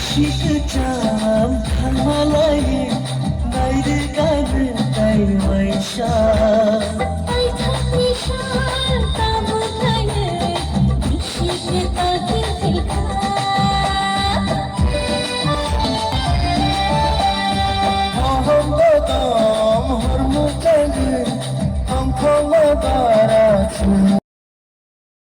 শিখতাম খামালায়ে বাইরে কাঁদে তাই মাইশা তাই থাকি সার তাবু তাইলে শিখে তাকে দেখা মোহাম্মদ হরমুজানে অঙ্ক মাদারা